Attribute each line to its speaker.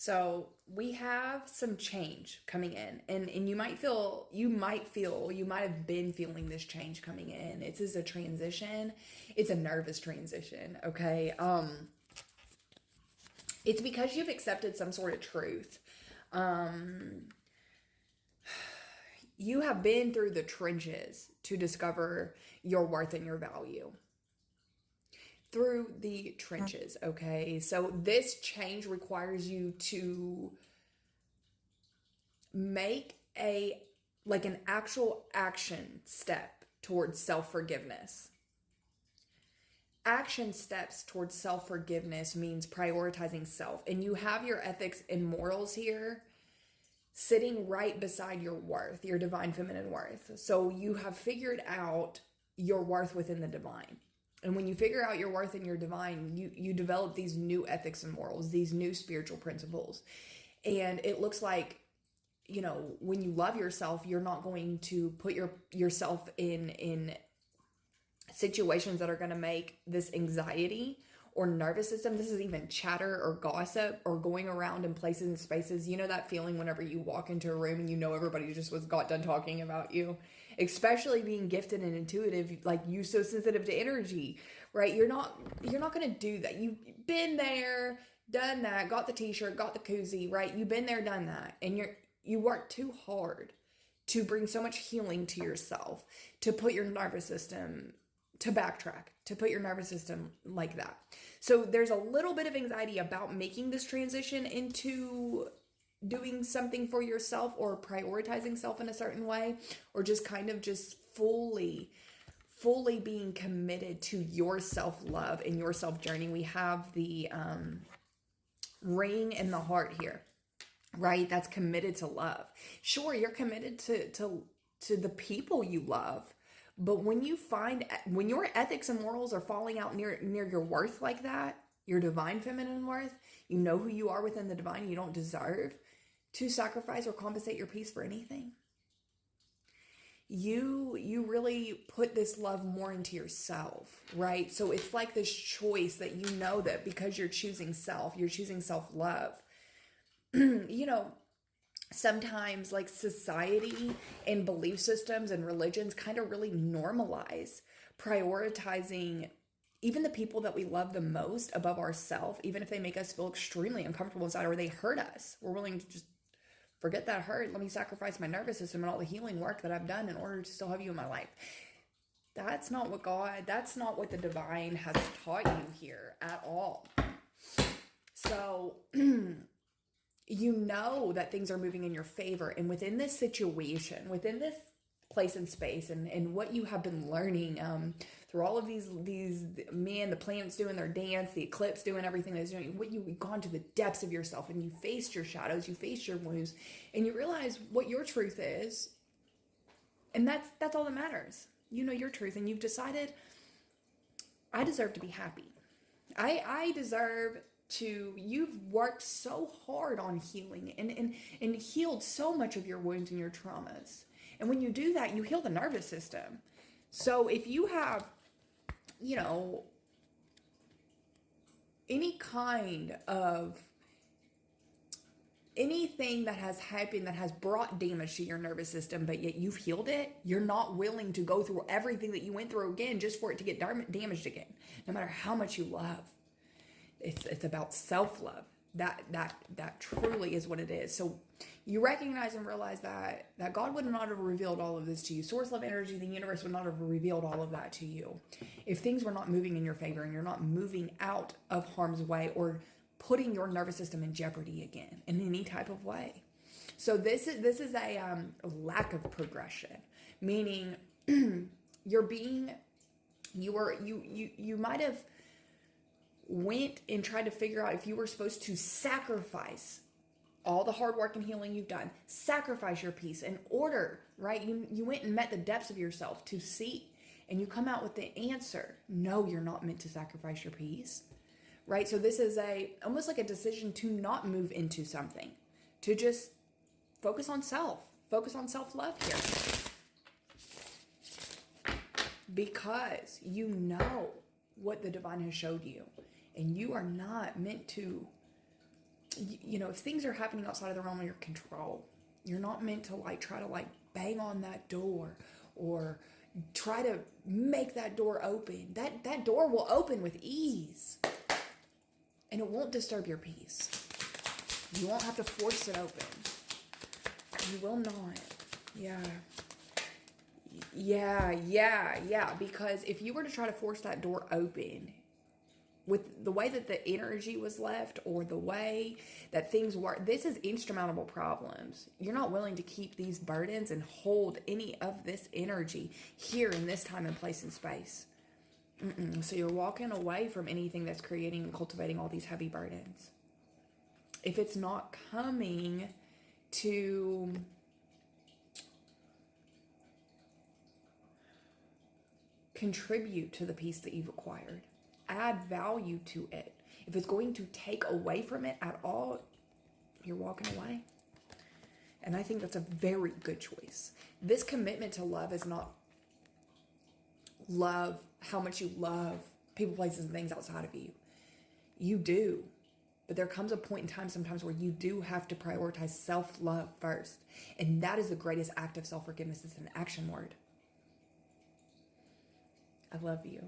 Speaker 1: So we have some change coming in, and you might have been feeling this change coming in. It's a transition. It's a nervous transition, okay? It's because you've accepted some sort of truth. You have been through the trenches to discover your worth and your value. Through the trenches, okay? So this change requires you to make an actual action step towards self-forgiveness. Action steps towards self-forgiveness means prioritizing self, and you have your ethics and morals here sitting right beside your worth, your divine feminine worth. So you have figured out your worth within the divine. And when you figure out your worth in your divine, you develop these new ethics and morals, these new spiritual principles. And it looks like, when you love yourself, you're not going to put yourself in situations that are going to make this anxiety or nervous system. This is even chatter or gossip or going around in places and spaces. You know that feeling whenever you walk into a room and everybody just got done talking about you, especially being gifted and intuitive, like you, so sensitive to energy, right? You're not going to do that. You've been there, done that, got the t-shirt, got the koozie, right? You've been there, done that. And you work too hard to bring so much healing to yourself, to put your nervous system to backtrack, to put your nervous system like that. So there's a little bit of anxiety about making this transition into doing something for yourself or prioritizing self in a certain way, or just kind of just fully being committed to your self-love and your self-journey. We have the ring in the heart here, right? That's committed to love. Sure, you're committed to the people you love. But when your ethics and morals are falling out near your worth like that, your divine feminine worth, you know who you are within the divine, you don't deserve to sacrifice or compensate your peace for anything. You really put this love more into yourself, right? So it's like this choice that that because you're choosing self-love. Sometimes like society and belief systems and religions kind of really normalize prioritizing even the people that we love the most above ourselves, even if they make us feel extremely uncomfortable inside or they hurt us. We're willing to just forget that hurt. Let me sacrifice my nervous system and all the healing work that I've done in order to still have you in my life. That's not what the divine has taught you here at all. So you know that things are moving in your favor. And within this situation, within this place and space, and what you have been learning through all of these the planets doing their dance, the eclipse doing everything that's doing, what you've gone to the depths of yourself, and you faced your shadows, you faced your wounds, and you realize what your truth is. And that's all that matters. You know your truth, and you've decided, I deserve to be happy. I deserve to, you've worked so hard on healing and healed so much of your wounds and your traumas. And when you do that, you heal the nervous system. So if you have, any kind of anything that has happened that has brought damage to your nervous system, but yet you've healed it, you're not willing to go through everything that you went through again just for it to get damaged again, no matter how much you love. It's about self-love. That truly is what it is. So you recognize and realize that God would not have revealed all of this to you. Source love energy, the universe would not have revealed all of that to you if things were not moving in your favor and you're not moving out of harm's way or putting your nervous system in jeopardy again in any type of way. So this is a lack of progression, meaning you might have went and tried to figure out if you were supposed to sacrifice all the hard work and healing you've done, sacrifice your peace in order, right? You went and met the depths of yourself to see, and you come out with the answer. No, you're not meant to sacrifice your peace, right? So this is almost like a decision to not move into something, to just focus on self-love here. Because you know what the divine has showed you, and you are not meant to if things are happening outside of the realm of your control, you're not meant to like try to like bang on that door or try to make that door open. That door will open with ease and it won't disturb your peace. You won't have to force it open. You will not. Yeah. Because if you were to try to force that door open with the way that the energy was left or the way that things work, this is insurmountable problems. You're not willing to keep these burdens and hold any of this energy here in this time and place and space. So you're walking away from anything that's creating and cultivating all these heavy burdens. If it's not coming to contribute to the peace that you've acquired, add value to it. If it's going to take away from it at all, you're walking away. And I think that's a very good choice. This commitment to love is not love how much you love people, places, and things outside of you. You do. But there comes a point in time sometimes where you do have to prioritize self-love first. And that is the greatest act of self-forgiveness. It's an action word. I love you.